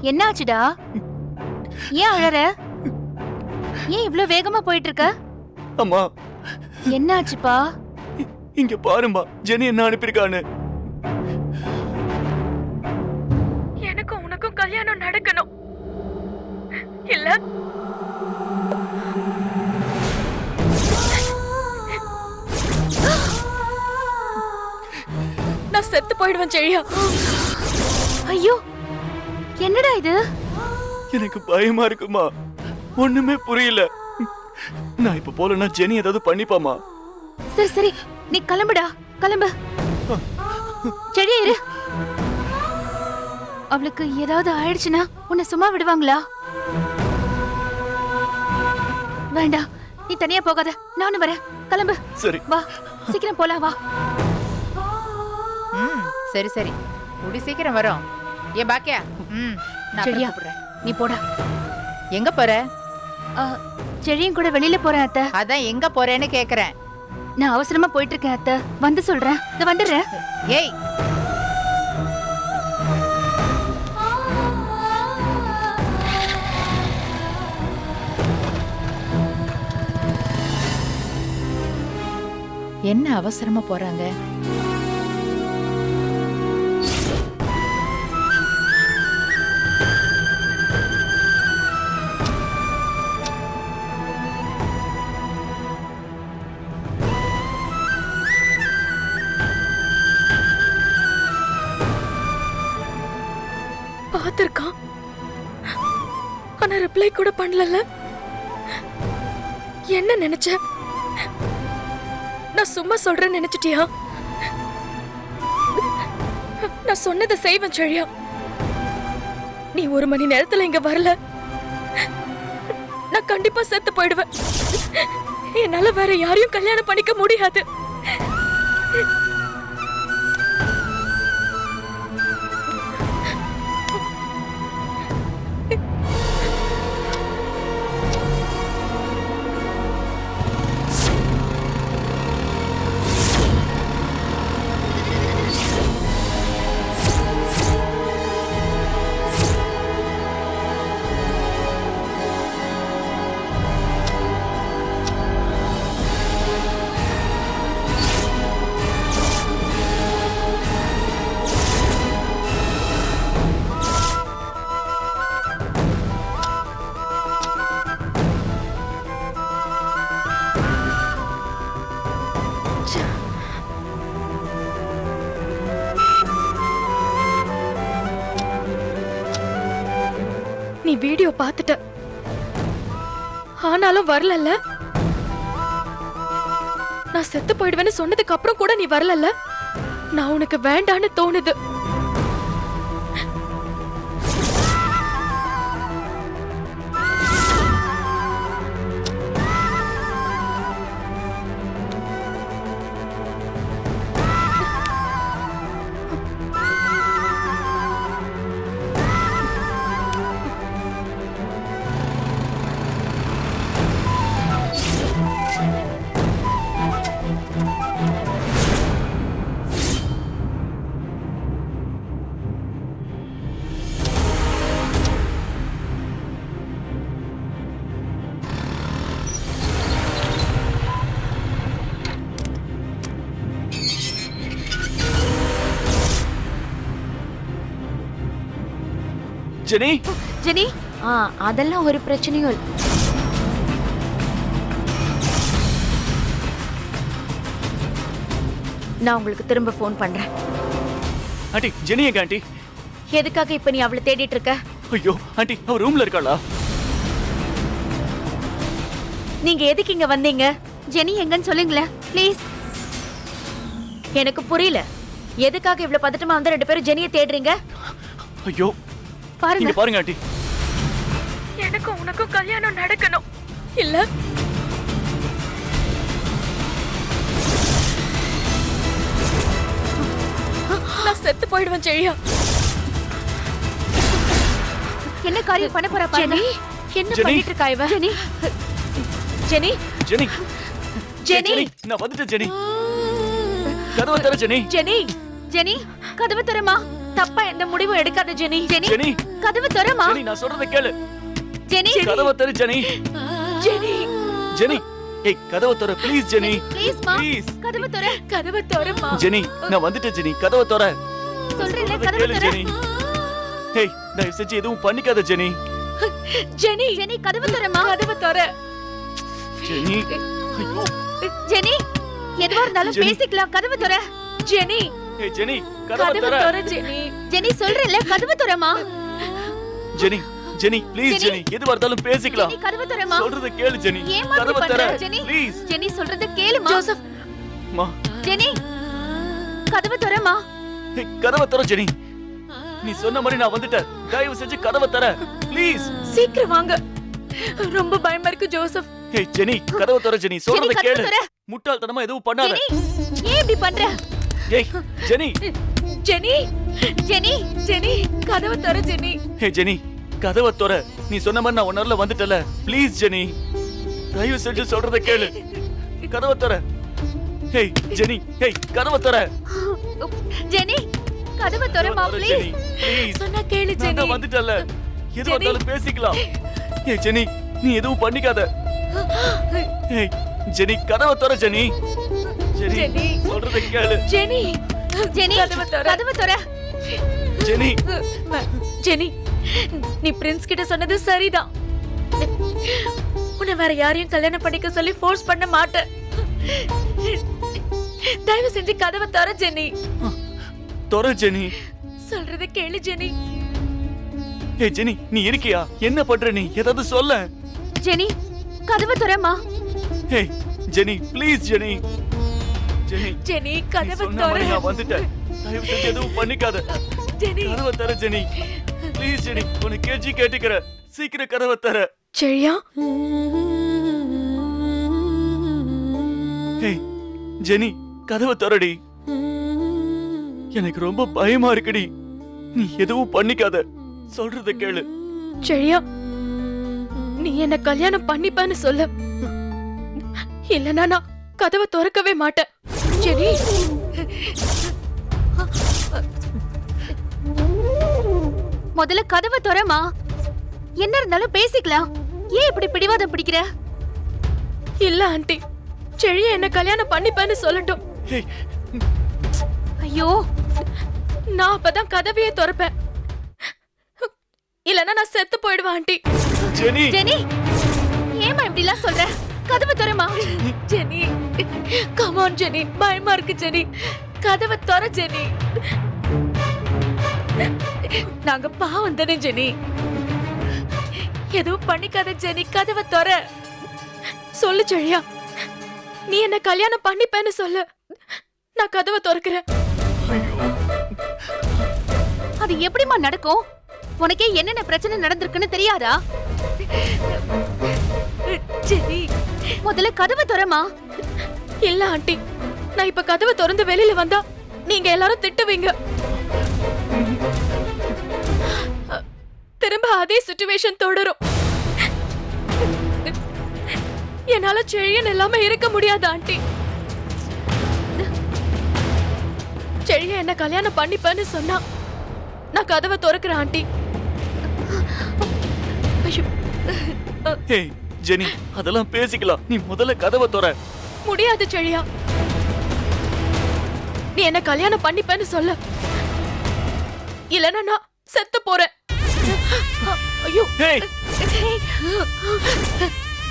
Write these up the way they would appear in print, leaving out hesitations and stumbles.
என்னாச்சுடா? ஏன் அழற? ஏன் இவ்ளோ வேகமா போயிட்டு இருக்க? அம்மா என்னாச்சுப்பா? இங்க பாருமா, ஜெனி என்ன அனுப்பியிருக்கான்னு. எனக்கும் உனக்கும் கல்யாணம் நடக்கணும் இல்ல? நான் செத்து போயிடுவேன் செழியா. ஐயோ, என்னடா இது? எனக்கு பயமா இருக்குமா, ஒண்ணுமே புரியல. நான் இப்ப போலன்னா ஜெனி ஏதாவது பண்ணிப்பாமா. சரி சரி, நீ கிளம்புடா, கிளம்பு. செடியா இரு. அவளுக்கு ஏதாவது ஆயிடுச்சுன்னா உன்னை சும்மா விடுவாங்களா? வேண்டாம், நீ தனியா போகாத, நானும் வரேன். கிளம்பு. சரி வா, சீக்கிரம் போலாம் வா. சரி சரி, கூடி சீக்கிரம் வரோம். ஏ பாக்கியா, நான் சரியா? அப்புறம் கூப்பிடுறேன். நீ போடா. எங்க போற? செழியும் கூட வெளியில போறேன் அத்தை. அதான் எங்க போறேன்னு கேக்குறேன். நான் அவசரமா போயிட்டு இருக்கேன் அத்தை, வந்து சொல்றேன். நான் வந்துடுறேன். ஏய், என்ன அவசரமா போறாங்க? பாத்திருக்கான், ஆனா ரிப்ளை கூட பண்ணல. என்ன நினைச்ச? நான் சும்மா சொல்றேன்னு நினைச்சிட்டியா? நான் சொன்னதை செய்வேன் செழியா. நீ 1 மணி நேரத்துல இங்க வரல, நான் கண்டிப்பா செத்து போயிடுவேன். என்னால வேற யாரையும் கல்யாணம் பண்ணிக்க முடியாது. நீ வீடியோ பார்த்துட்ட, ஆனாலும் வரலல்ல. நான் செத்து போயிடுவேன்னு சொன்னதுக்கு அப்புறம் கூட நீ வரலல்ல. நான் உனக்கு வேண்டான்னு தோணுது. ஜெனி, ஜெனி, அதெல்லாம் ஒரு பிரச்சனையும் இல்ல. நான் உங்களுக்கு திரும்ப போன் பண்றேன். ஆண்டி ஜெனி எங்க ஆண்டி? எதுக்காக இப்ப நீ அவளை தேடிட்டு இருக்க? ஐயோ ஆண்டி, அவ ரூம்ல இருக்காளா? நீங்க எதுக்கு இங்க வந்தீங்க? ஜெனி எங்கன்னு சொல்லுங்களேன் ப்ளீஸ். எனக்கு புரியல, எதுக்காக இவ்வளவு பதட்டமா வந்து 2 பேரும் ஜெனியை தேடுறீங்க? ஐயோ பாருங்க, இங்க பாருங்க ஆண்டி. எனக்கும் உனக்கும் கல்யாணம் நடக்கணும் இல்ல? நான் செத்து போயிடுவேன் செழியா. என்ன காரியம் பண்ண போறா பாருங்க. என்ன ஜெனி. பண்ணிட்டு இருக்கா இவ? ஜெனி, ஜெனி, ஜெனி, ஜெனி, நான் வந்துட்டேன் ஜெனி. கதவை தர ஜெனி. ஜெனி, ஜெனி, கதவு திறமா. தப்பா எந்த முடிவும் எடுக்காத ஜெனி. ஜெனி ஜெனி கதவு திறமா. ஜெனி நான் சொல்றத கேளு. ஜெனி கதவை திற ஜெனி. ஜெனி ஜெனி ஏய் கதவை திற ப்ளீஸ் ஜெனி. ப்ளீஸ் மா ப்ளீஸ் கதவு திற. கதவை திறமா. ஜெனி நான் வந்துட்டேன் ஜெனி கதவை திற. சொல்றேன்ல சொல்றத கதவு கேளு திற. ஜெனி. ஏய் தயவு செஞ்சு எதுவும் பண்ணிக்காத ஜெனி. ஜெனி ஜெனி கதவு திறமா. கதவை திற. ஜெனி ஐயோ ஜெனி எதுவா இருந்தாலும் ஜெனி. பேசிக்கலாம். கதவு திற. ஜெனி ஏய் ஜெனி கதவை கதவை திற. திற ஜெனி. ஜெனி சொல்றேன்ல கதவு திறமா. Jenny Jenny please Jenny. Jenny எதுவா இருந்தாலும் பேசிக்கலாம். ஜெனி கதவு திறமா. சொல்றத கேளு ஜெனி. ஏமா இப்படி கதவை திற பண்ற ஜெனி? ப்ளீஸ். ஜெனி சொல்றத கேளுமா. ஜோசப் மா ஜெனி கதவு திறமா. ஏய் கதவை திற ஜெனி. நீ சொன்ன மாதிரி நான் வந்துட்டேன். தயவு செஞ்சு கதவை திற ப்ளீஸ். சீக்கிரம் வாங்க. ரொம்ப பயமா இருக்கு ஜோசப். ஏய் ஜெனி கதவை திற ஜெனி. சொல்றத கதவை கேளு. திற. முட்டாள்தனமா எதுவும் பண்ணாத. ஜெனி ஏன் இப்படி பண்ற. ஏய் ஜெனி. ஜெனி ஜெனி ஜெனி கதவை திற ஜெனி. ஏய் ஜெனி கதவை திற. நீ சொன்ன மாதிரி நான் உன்னர்ல வந்துட்டல. ப்ளீஸ் ஜெனி தயவு செஞ்சு சொல்றத கேளு. கதவை திற. ஏய் ஜெனி ஏய் கதவை திற. ஜெனி கதவு திறமா ப்ளீஸ். Jenny please. சொன்னா கேளு நான் ஜெனி. தான் வந்துட்டல. எது ஜெனி. வந்தாலும் பேசிக்கலாம். ஏய் ஜெனி நீ எதுவும் பண்ணிக்காத. ஏய் ஜெனி கதவை திற ஜெனி. Jenny Jenny. சொல்றத கேளு. ஜெனி ஜெனி கதவை திற. கதவு திற. ஜெனி ஜெனி நீ பிரின்ஸ் கிட்ட சொன்னது சரிதான். உன்னை வேற யாரையும் கல்யாணம் பண்ணிக்க சொல்லி ஃபோர்ஸ் பண்ண மாட்டேன். தயவு செஞ்சு கதவை திற ஜெனி. திற ஜெனி. சொல்றத கேளு ஜெனி. ஏய் ஜெனி நீ இருக்கியா? என்ன பண்ற நீ? ஏதாவது சொல்ல. ஜெனி கதவு திறமா. ஏய் Jenny please Jenny. Jenny Jenny நீ கதவை சொன்ன மாதிரி திற. நான் வந்துட்டேன். தயவு செஞ்சு எதுவும் பண்ணிக்காத. ஜெனி கதவை தர ஜெனி. ப்ளீஸ் ஜெனி உனக்கு கேஜி கேட்டுக்கிற. சீக்கிரம் கதவை தர. செழியா ஏய் ஜெனி கதவை தரடி. எனக்கு ரொம்ப பயமா இருக்குடி. நீ எதுவும் பண்ணிக்காத. சொல்றத கேளு. செழியா நீ என்ன கல்யாணம் பண்ணிப்பான்னு சொல்ல. இல்லனா நான் கதவை திறக்கவே மாட்டேன். ஜெனி முதல்ல கதவு திறமா. என்ன இருந்தாலும் பேசிக்கலாம். ஏன் இப்படி பிடிவாதம் பிடிக்கிற. இல்ல ஆண்டி, செழியா என்ன கல்யாணம் பண்ணிப்பான்னு சொல்லட்டும். ஏய் ஐயோ நான் அப்பதான் கதவையே திறப்பேன். இல்லனா நான் செத்து போயிடுவேன் ஆண்டி. ஜெனி ஜெனி ஏமா இப்படி எல்லாம் சொல்ற. கதவு திறமா. Jenny come on Jenny. பயமா இருக்கு ஜெனி. கதவை திற ஜெனி. நாங்க பாவம் தானே ஜெனி. எதுவும் பண்ணிக்காத ஜெனி. கதவை திற. சொல்லு செழியா, நீ என்ன கல்யாணம் பண்ணிப்பேன்னு சொல்லு. நான் கதவை திறக்கிறேன். அது எப்படிமா நடக்கும். உனக்கே என்னென்ன பிரச்சனை நடந்திருக்குன்னு தெரியாதா. ஜெனி முதல்ல கதவு திறமா. இல்ல ஆண்டி, நான் இப்ப கதவை திறந்து வெளியில வந்தா நீங்க எல்லாரும் திட்டுவீங்க. திரும்ப அதே சிச்சுவேஷன் தொடரும். என்னால செழியன் இல்லாம இருக்க முடியாது ஆண்டி. செழிய என்ன கல்யாணம் பண்ணிப்பேன்னு சொன்னா நான் கதவை திறக்கிறேன் ஆண்டி. ஐயோ, ஏய் ஜெனி அதெல்லாம் பேசிக்கலாம். நீ முதல்ல கதவை தர. முடியாது செழியா. நீ என்ன கல்யாணம் பண்ணிப்பேன்னு சொல்ல. இல்லனா நான் செத்து போறேன். ஐயோ ஏய்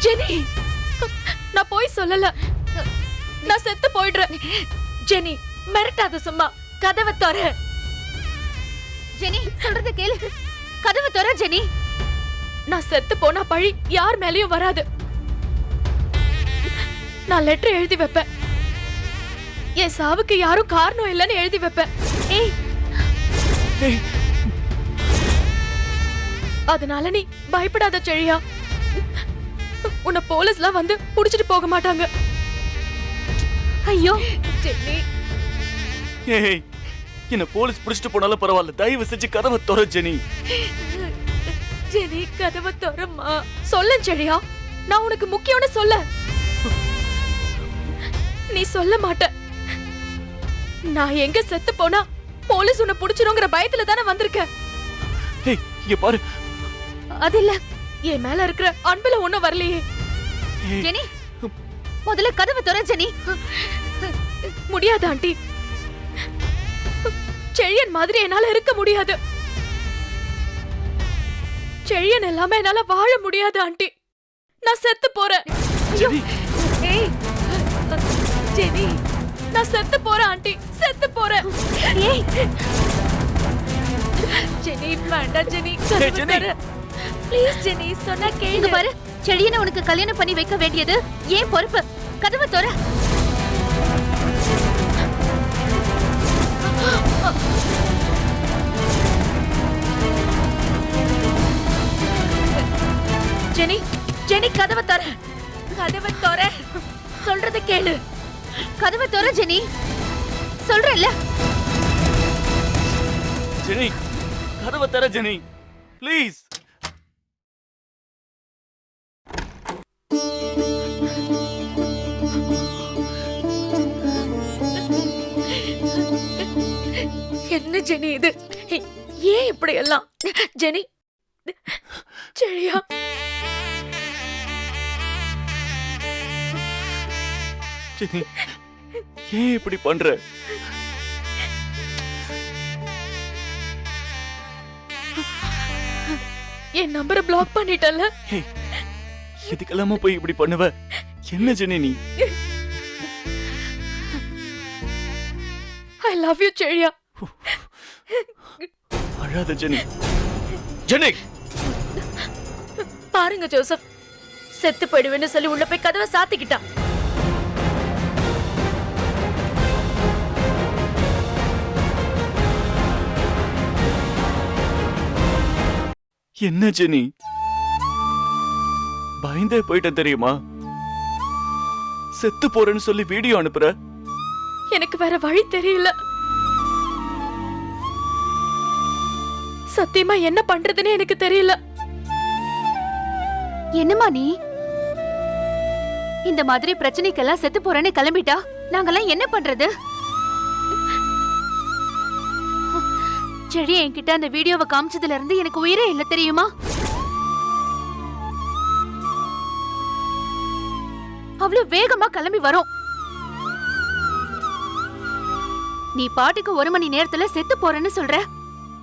ஜெனி, நான் போய் சொல்லல. நான் செத்து போயிடுறேன். ஜெனி மிரட்டாத, சும்மா கதவை தர. ஜெனி சொல்றத கேளு. கதவு திற ஜெனி. நான் செத்து போனா பழி யார் மேலயும் வராது. நான் லெட்டர் எழுதி வைப்பேன். என் சாவுக்கு யாரும் காரணம் இல்லைன்னு எழுதி வைப்பேன். ஏய் ஏய் அதனால நீ பயப்படாத செழியா. உன்னை போலீஸ்லாம் வந்து புடிச்சிட்டு போக மாட்டாங்க. ஐயோ ஜெனி ஏய் என்ன போலீஸ் புடிச்சிட்டு போனாலும் பரவாயில்ல. தயவு செஞ்சு கதவை தர ஜெனி. ஜெனி கதவை திறம்மா. சொல்ல செழியா, நான் உனக்கு முக்கியம்னு சொல்ல. நீ சொல்ல மாட்ட. நான் எங்க செத்து போனா போலீஸ் உன்னை புடிச்சிருங்கிற பயத்துல தானே வந்திருக்க. ஏய் இங்க பாரு. அது இல்ல என் மேல இருக்கிற அன்புல ஒண்ணும் வரலையே. ஏய், ஜெனி, முதல்ல கதவை திற ஜெனி. முடியாது ஆண்டி. செழியன் மாதிரி என்னால இருக்க முடியாது. செழியன் இல்லாம என்னால வாழ முடியாது ஆண்டி. நான் செத்து போறேன். ஜெனி, ஏய் ஜெனி, நான் செத்து போறேன் ஆண்டி, செத்து போறேன். ஏய், ஜெனி வேண்டாம் ஜெனி, ஏய், ஜெனி. ப்ளீஸ் ஜெனி, சொன்னா இங்க கேளு. பாரு, செழியனை உனக்கு கல்யாணம் பண்ணி வைக்க வேண்டியது ஏன் பொறுப்பு. கதவை திற. ஜெனி, ஜெனி கதவை தர, கதவை தர, சொல்றத கேளு. கதவை திற ஜெனி, சொல்றேன்ல. ஜெனி கதவை தர ஜெனி ப்ளீஸ். என்ன ஜெனி இது? ஏன் இப்படி எல்லாம்? ஜெனி, செழியா, ஜெனி ஏன் இப்படி பண்ற? என் நம்பரை பிளாக் பண்ணிட்டல. ஏய், இதுக்கெல்லாமா போய் இப்படி பண்ணுவ? என்ன ஜெனி நீ? ஐ லவ் யூ செழியா. அழாத ஜெனி. ஜெனி பாருங்க ஜோசப், செத்து போயிடுவேன்னு சொல்லி உள்ள போய் கதவை சாத்திக்கிட்டான். என்ன ஜெனி? பயந்தே போயிட்டேன் தெரியுமா? செத்து போறேன்னு சொல்லி வீடியோ அனுப்புற. எனக்கு வேற வழி தெரியல. சத்தியமா என்ன பண்றதுன்னு எனக்கு தெரியல. என்னம்மா நீ இந்த மாதிரி பிரச்சனைக்கெல்லாம் செத்து போறேன்னு கிளம்பிட்டா நாங்கெல்லாம் என்ன பண்றது? செடி என்கிட்ட அந்த வீடியோவை காமிச்சதுல இருந்து எனக்கு உயிரே இல்ல தெரியுமா? அவ்வளவு வேகமா கிளம்பி வரும். நீ பாட்டுக்கு 1 மணி நேரத்துல செத்து போறேன்னு சொல்ற.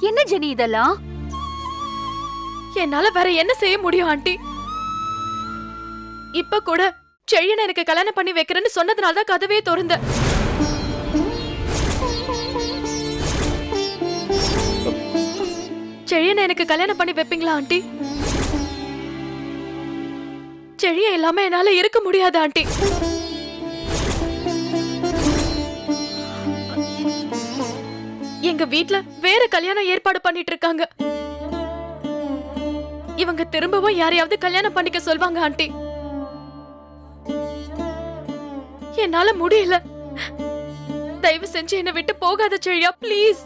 என்ன ஜெனி இதெல்லாம்? என்னால வேற என்ன செய்ய முடியும் ஆண்டி? இப்ப கூட செழியனை எனக்கு கல்யாணம் பண்ணி வைக்கிறேன்னு சொன்னதுனால தான் கதவே திறந்த. செழியனை எனக்கு கல்யாணம் பண்ணி வைப்பீங்களா ஆண்டி? செழியன் இல்லாம என்னால இருக்க முடியாது ஆண்டி. எங்க வீட்ல வேற கல்யாணம் ஏற்பாடு பண்ணிட்டு இருக்காங்க. இவங்க திரும்பவும் யாரையாவது கல்யாணம் பண்ணிக்க சொல்வாங்க ஆண்டி. என்னால முடியல. தயவு செஞ்சு என்னை விட்டு போகாத செழியா, ப்ளீஸ்.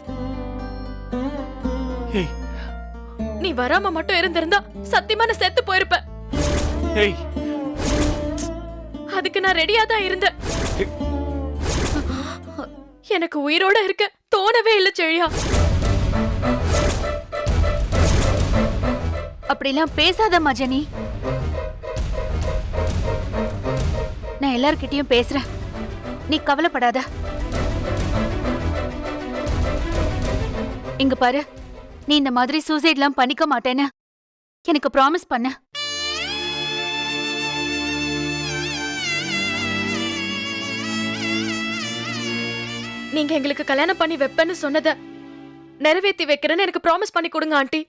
ஏய், நீ வராம மட்டும் இருந்திருந்தா சத்தியமா நான் செத்து போயிருப்பேன். ஏய், அதுக்கு நான் ரெடியா தான் இருந்தேன். எனக்கு உயிரோட இருக்க தோணவே இல்ல செழியா. அப்படிலாம் பேசாதம்மா ஜெனி. நான் எல்லார்கிட்டயும் பேசுறேன், நீ கவலைப்படாத. இங்க பாரு, நீ இந்த மாதிரி சூசைட்லாம் பண்ணிக்க மாட்டேன்னு எனக்கு ப்ராமிஸ் பண்ண. நீங்க எங்களுக்கு கல்யாணம் பண்ணி வைப்பேன்னு சொன்னத நிறைவேத்தி வைக்கிறேன்னு எனக்கு ப்ராமிஸ் பண்ணி கொடுங்க ஆண்டி.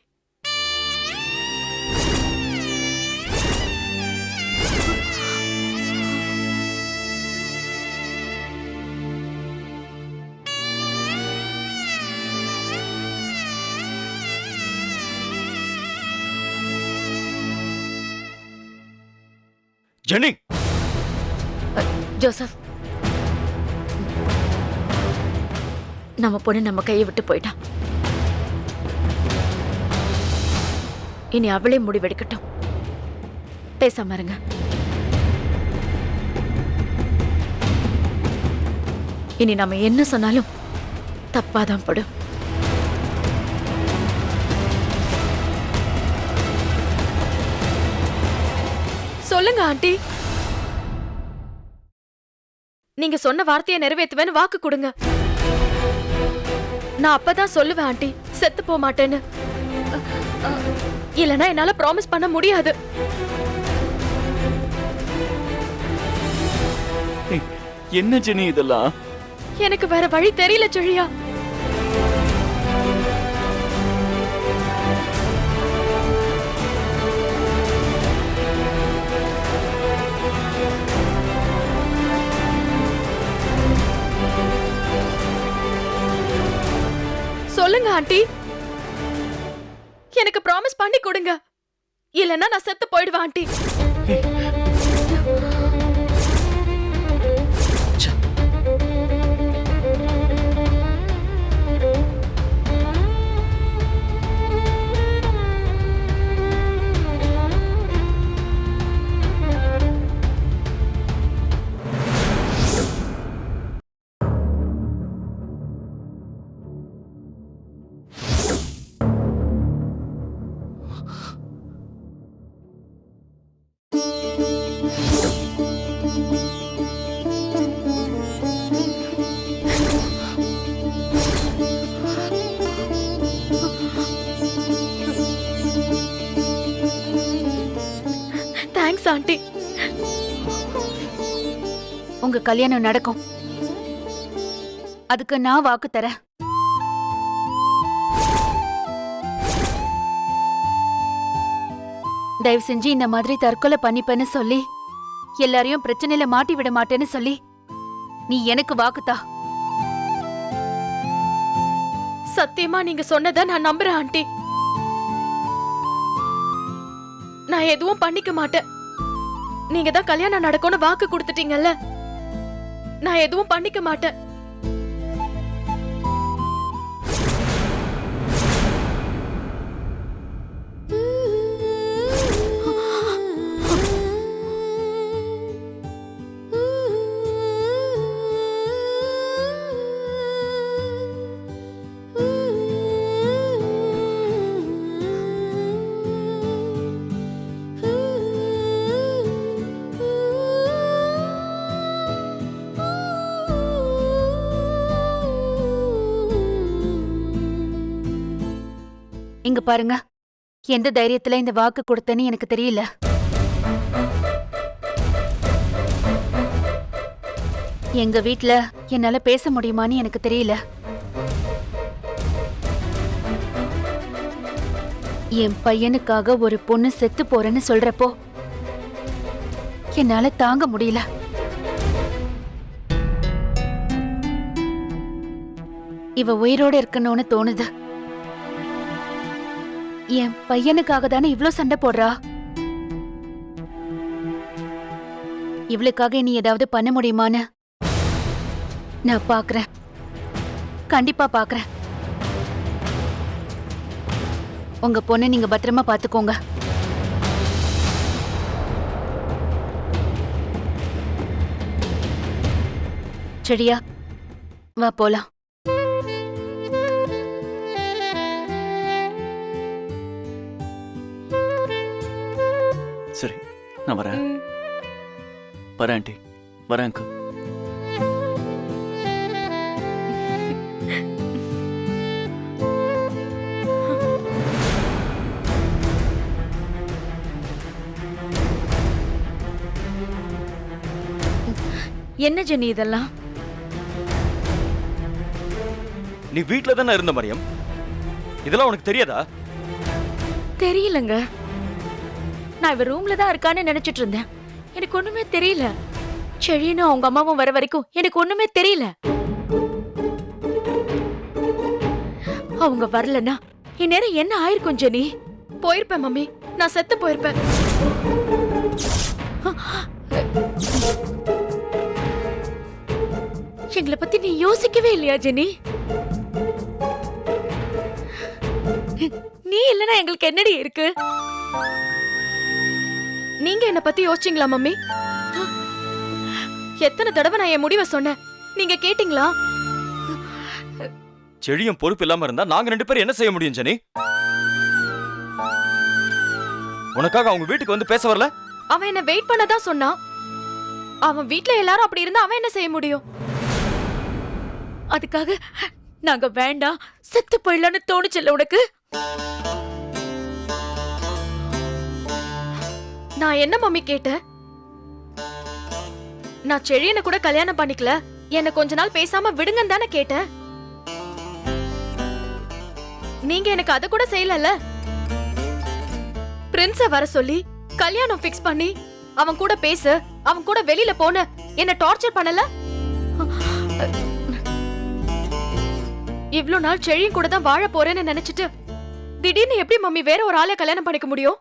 ஜெனி ஜோசப், நம்ம பொண்ணு நம்ம கையை விட்டு போயிட்டான். இனி அவளே முடிவெடுக்கட்டும். பேசாம இருங்க. இனி நம்ம என்ன சொன்னாலும் தப்பாதான் படும். சொல்லுங்க ஆண்டி. நீங்க சொன்ன வார்த்தையை நிறைவேத்துவேன்னு வாக்கு கொடுங்க. நான் அப்பதான் சொல்லுவேன் ஆண்டி, செத்து போக மாட்டேன்னு. இல்லனா என்னால ப்ராமிஸ் பண்ண முடியாது. ஏய், என்ன ஜெனி இதெல்லாம்? எனக்கு வேற வழி தெரியல செழியா. சொல்லுங்க ஆண்டி, எனக்கு ப்ராமிஸ் பண்ணி கொடுங்க. இல்லனா நான் செத்து போயிடுவேன் ஆண்டி. Thanks aunty. உங்க கல்யாணம் நடக்கும். அதுக்கு நான் வாக்கு தரேன். தயவு செஞ்சு இந்த மாதிரி தற்கொலை பண்ணிப்பேன்னு சொல்லி எல்லாரையும் பிரச்சனையில மாட்டி விட மாட்டேன்னு சொல்லி நீ எனக்கு வாக்குத்தா. சத்தியமா நீங்க சொன்னதை நான் நம்புறேன் ஆண்டி. நான் எதுவும் பண்ணிக்க மாட்டேன். நீங்க தான் கல்யாணம் நடக்கும்னு வாக்கு கொடுத்துட்டீங்கல்ல, நான் எதுவும் பண்ணிக்க மாட்டேன். இங்க பாருங்க, எந்த தைரியத்துல இந்த வாக்கு கொடுத்தேன்னு எனக்கு தெரியல. எங்க வீட்ல என்னால பேச முடியுமான்னு எனக்கு தெரியல. என் பையனுக்காக ஒரு பொண்ணு செத்து போறேன்னு சொல்றப்போ என்னால தாங்க முடியல. இவ உயிரோட இருக்கணும்னு தோணுது. என் பையனுக்காக தானே இவ்ளோ சண்டை போடுறா. இவளுக்காக நீ ஏதாவது பண்ண முடியுமான்னு நான் பாக்குறேன். கண்டிப்பா பாக்குறேன். உங்க பொண்ணை நீங்க பத்திரமா பாத்துக்கோங்க. சரியா? வா போலாம். சரி, நான் வரேன். வரேன் ஆண்டி, வரேன் அங்கிள். என்ன ஜெனி இதெல்லாம்? நீ வீட்ல தானே இருந்த மரியம், இதெல்லாம் உனக்கு தெரியாதா? தெரியலங்க. நான் இவ ரூம்ல தான் இருக்கான்னு நினைச்சிட்டு இருந்தேன். எனக்கு ஒண்ணுமே தெரியல. செழியனும் அவங்க அம்மாவும் வர வரைக்கும் எனக்கு ஒண்ணுமே தெரியல. அவங்க வரலன்னா இந்நேரம் என்ன ஆயிருக்கும் ஜெனி? போயிருப்பேன் மம்மி, நான் செத்து போயிருப்பேன். எங்களை பத்தி நீ யோசிக்கவே இல்லையா ஜெனி? நீ இல்லனா எங்களுக்கு என்னடி இருக்கு? நீங்க என்ன பத்தி யோசிச்சீங்களா மம்மி? எத்தனை தடவை நான் என் முடிவை சொன்னேன், நீங்க கேட்டீங்களா? செழியும் பொறுப்பு இல்லாம இருந்தா நாங்க 2 பேரும் என்ன செய்ய முடியும் ஜெனி? உனக்காக அவங்க வீட்டுக்கு வந்து பேச வரல, அவன் என்ன வெயிட் பண்ணதான் சொன்னான். அவன் வீட்ல எல்லாரும் அப்படி இருந்தா அவன் என்ன செய்ய முடியும்? அதுக்காக நாங்க வேண்டாம் செத்து போயிடலான்னு தோணுச்சுல்ல உனக்கு? நான் என்ன மம்மி கேட்டேன்? நான் செழியனை கூட கல்யாணம் பண்ணிக்கல, என்ன கொஞ்ச நாள் பேசாம விடுங்கன்னு தானே கேட்டேன். நீங்க எனக்கு அத கூட செய்யலல்ல. பிரின்ஸ வர சொல்லி கல்யாணம் ஃபிக்ஸ் பண்ணி அவன் கூட பேச, அவன் கூட வெளியில போன என்ன டார்ச்சர் பண்ணல. இவ்ளோ நாள் செழியன் கூட தான் வாழ போறேன்னு நினைச்சிட்டு திடீர்னு எப்படி மம்மி வேற ஒரு ஆளை கல்யாணம் பண்ணிக்க முடியும்?